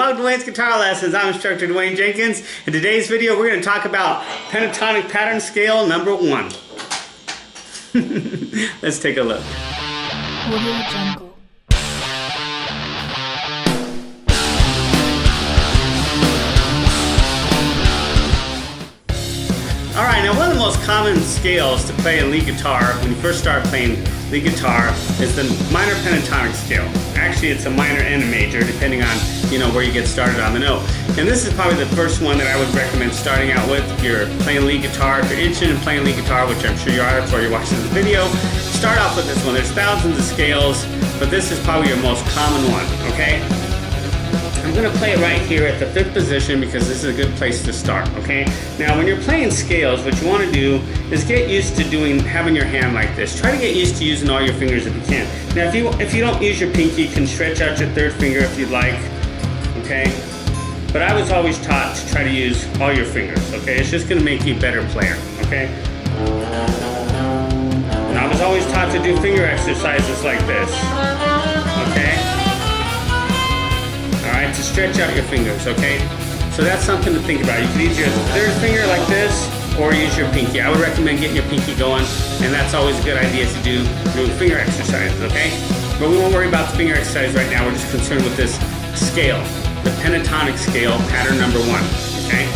welcome to Dwayne's Guitar Lessons. I'm instructor Dwayne Jenkins. In today's video, we're going to talk about pentatonic pattern scale number 1. Let's take a look. Audio Jungle. Alright, now one of the most common scales to play in lead guitar when you first start playing lead guitar is the minor pentatonic scale. Actually, it's a minor and a major depending on, where you get started on the note. And this is probably the first one that I would recommend starting out with if you're playing lead guitar. If you're interested in playing lead guitar, which I'm sure you are before you're watching this video, start off with this one. There's thousands of scales, but this is probably your most common one, okay? I'm going to play it right here at the 5th position because this is a good place to start, okay? Now, when you're playing scales, what you want to do is get used to having your hand like this. Try to get used to using all your fingers if you can. Now, if you don't use your pinky, you can stretch out your 3rd finger if you'd like, okay? But I was always taught to try to use all your fingers, okay? It's just going to make you a better player, okay? And I was always taught to do finger exercises like this, okay? Alright, to stretch out your fingers, okay? So that's something to think about. You can use your 3rd finger like this, or use your pinky. I would recommend getting your pinky going, and that's always a good idea to do finger exercises, okay? But we won't worry about the finger exercise right now. We're just concerned with this scale, the pentatonic scale, pattern number 1, okay?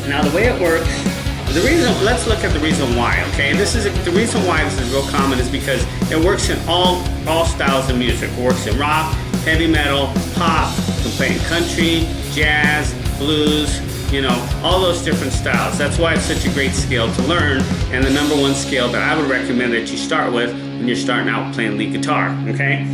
Now the way it works, let's look at the reason why, okay? The reason why this is real common is because it works in all styles of music. It works in rock, heavy metal, pop, you can play in country, jazz, blues, all those different styles. That's why it's such a great scale to learn, and the number 1 scale that I would recommend that you start with when you're starting out playing lead guitar, okay?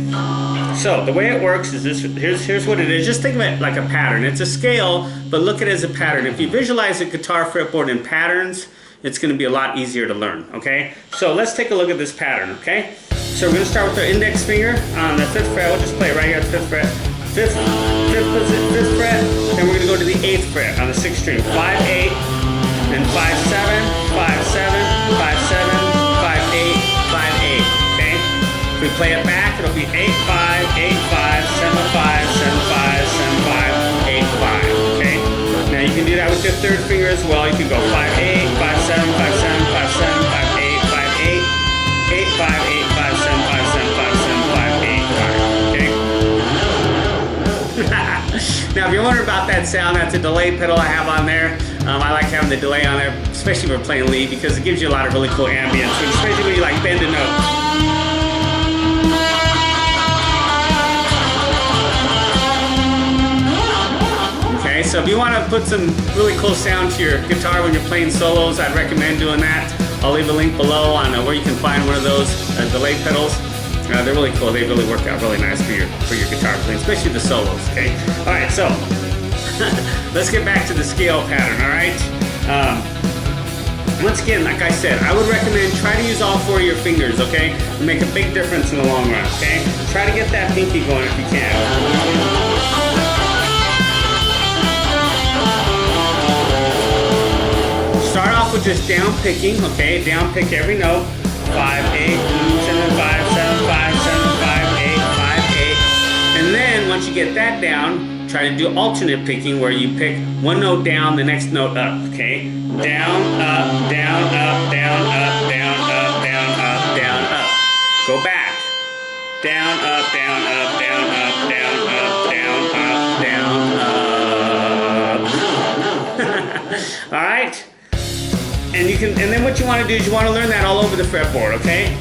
So the way it works is this. Here's what it is. Just think of it like a pattern. It's a scale, but look at it as a pattern. If you visualize a guitar fretboard in patterns, it's going to be a lot easier to learn, okay? So let's take a look at this pattern, okay? So we're going to start with our index finger on the 5th fret. We'll just play it right here at the 5th fret. 5th fret, then we're going to go to the 8th fret on the 6th string. 5, 8, then 5, 7, 5, 7, 5, 7, 5, 8, 5, 8, okay? If we play it back, it'll be 8, 5, 8, 5, 7, 5, 7, 5, 7, 5, 8, 5, okay? Now you can do that with your 3rd finger as well. You can go 5, 8, 5, 7, 5, 7, 5, 7, 5, 8, 5, 8, 8, 5, 8, 5, 7, 5, 7, 5, 7, 5, 8, 5, okay? Now, if you're wondering about that sound, that's a delay pedal I have on there. I like having the delay on there, especially when we're playing lead, because it gives you a lot of really cool ambience, especially when you like bend a note. Okay, so if you want to put some really cool sound to your guitar when you're playing solos, I'd recommend doing that. I'll leave a link below on where you can find one of those delay pedals. They're really cool. They really work out really nice for your guitar playing, especially the solos, okay? All right, so let's get back to the scale pattern, all right? Once again, like I said, I would recommend try to use all 4 of your fingers, okay? It'll make a big difference in the long run, okay? Try to get that pinky going if you can. Start off with just down picking, okay? Down pick every note. 5, 8, 7, 5, 7, 5, 7, 5, 8, 5, 8. And then once you get that down, try to do alternate picking where you pick one note down, the next note up, okay? Down, up, down, up, down, up, down, up, down, up, down, up. Go back. Down, up, down, up, down, up, down, up, down, up, down, up. All right? And then what you want to do is you want to learn that all over the fretboard, okay?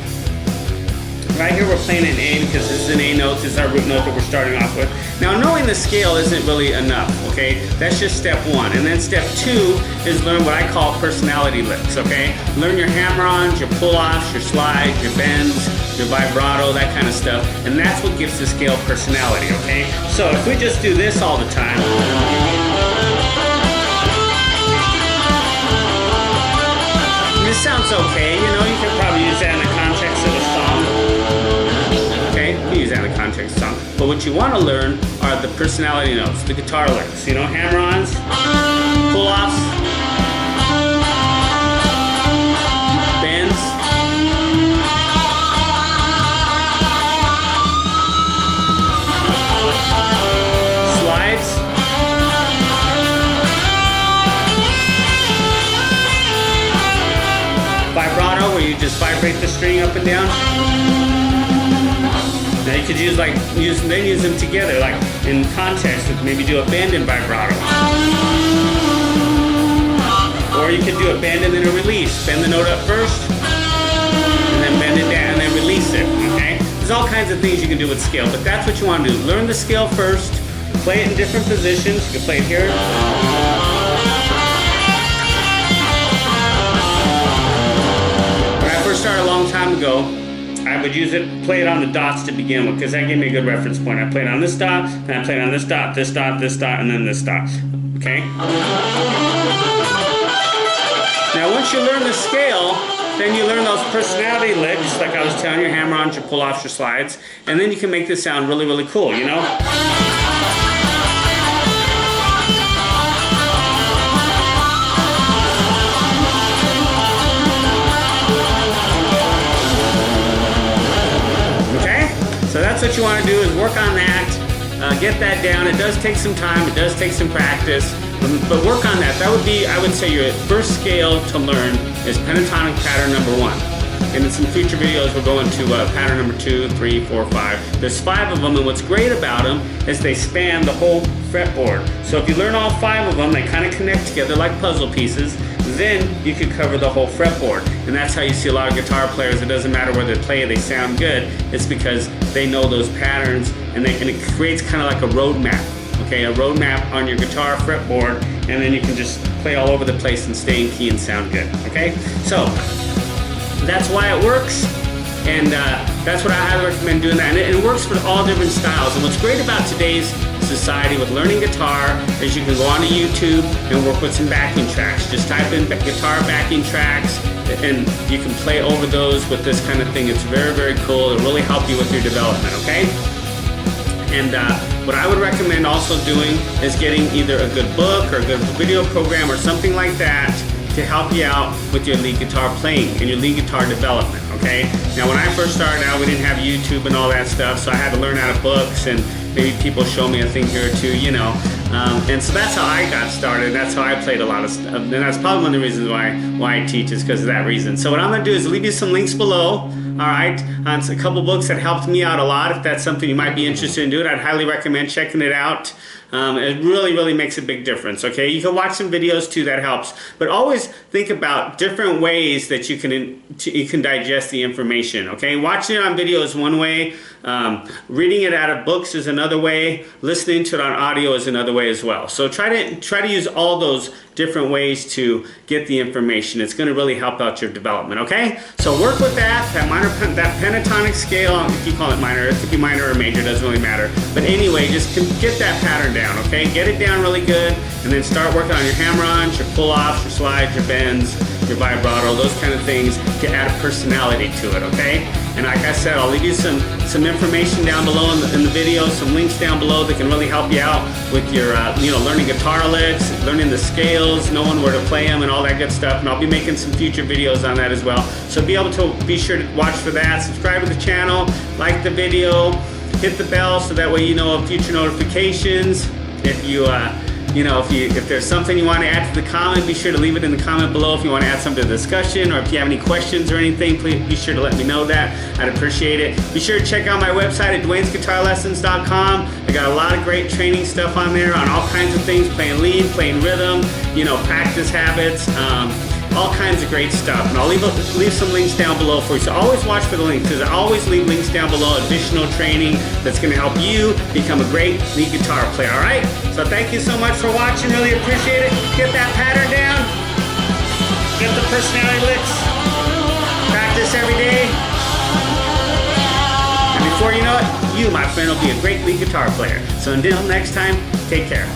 Right here we're playing an A because this is an A note. This is our root note that we're starting off with. Now knowing the scale isn't really enough, okay? That's just step 1. And then step 2 is learn what I call personality licks, okay? Learn your hammer-ons, your pull-offs, your slides, your bends, your vibrato, that kind of stuff. And that's what gives the scale personality, okay? So if we just do this all the time, this sounds okay, you can probably use that in the context of a song. Okay, you can use that in the context of a song. But what you want to learn are the personality notes, the guitar licks, hammer-ons, pull-offs, bends, slides, just vibrate the string up and down. Now you could use them together, like in context, maybe do a bend and vibrato. Or you could do a bend and then a release. Bend the note up first, and then bend it down, and then release it, okay? There's all kinds of things you can do with scale, but that's what you want to do. Learn the scale first, play it in different positions. You can play it here. When I first started a long time ago, I would play it on the dots to begin with, because that gave me a good reference point. I played on this dot, and I played on this dot, this dot, this dot, and then this dot, okay? Now once you learn the scale, then you learn those personality licks, like I was telling you, hammer-ons, your pull-offs, your slides, and then you can make this sound really, really cool, you know? Okay? So that's what you want to do, is work on that, get that down. It does take some time, it does take some practice. But work on that. That would be, I would say, your first scale to learn is pentatonic pattern number 1. And in some future videos, we'll go into pattern number 2, 3, 4, 5. There's 5 of them, and what's great about them is they span the whole fretboard. So if you learn all 5 of them, they kind of connect together like puzzle pieces, then you can cover the whole fretboard. And that's how you see a lot of guitar players. It doesn't matter where they play, they sound good. It's because they know those patterns, and it creates kind of like a road map. Okay, a road map on your guitar fretboard, and then you can just play all over the place and stay in key and sound good. Okay, so that's why it works, and that's what I highly recommend doing that. And it works for all different styles. And what's great about today's society with learning guitar is you can go onto YouTube and work with some backing tracks. Just type in guitar backing tracks, and you can play over those with this kind of thing. It's very, very cool. It'll really help you with your development. Okay. And what I would recommend also doing is getting either a good book or a good video program or something like that to help you out with your lead guitar playing and your lead guitar development, okay? Now when I first started out, we didn't have YouTube and all that stuff, so I had to learn out of books, and maybe people show me a thing here or two, you know. And so that's how I got started. That's how I played a lot of stuff. And that's probably one of the reasons why I teach, is because of that reason. So what I'm gonna do is leave you some links below, all right, on a couple books that helped me out a lot. If that's something you might be interested in doing, I'd highly recommend checking it out. It really, really makes a big difference, okay? You can watch some videos too, that helps. But always think about different ways that you can digest the information, okay? Watching it on video is one way. Reading it out of books is another way. Listening to it on audio is another way as well. So try to use all those different ways to get the information. It's going to really help out your development, okay? So work with that pentatonic scale. If you call it minor, it could be minor or major, doesn't really matter. But anyway, just get that pattern down, okay? Get it down really good, and then start working on your hammer-ons, your pull-offs, your slides, your bends, your vibrato, those kind of things to add a personality to it, okay? And like I said, I'll leave you some information down below in the video, some links down below that can really help you out with your, learning guitar licks, learning the scales, knowing where to play them, and all that good stuff. And I'll be making some future videos on that as well. So be sure to watch for that. Subscribe to the channel, like the video, hit the bell so that way you know of future notifications. If you if there's something you want to add to the comment, be sure to leave it in the comment below. If you want to add something to the discussion, or if you have any questions or anything, please be sure to let me know that. I'd appreciate it. Be sure to check out my website at dwaynesguitarlessons.com. I got a lot of great training stuff on there on all kinds of things, playing lead, playing rhythm, practice habits, all kinds of great stuff. And I'll leave some links down below for you. So always watch for the links, because I always leave links down below, additional training that's going to help you become a great lead guitar player, all right? So thank you so much for watching. Really appreciate it. Get that pattern down. Get the personality licks. Practice every day. And before you know it, you, my friend, will be a great lead guitar player. So until next time, take care.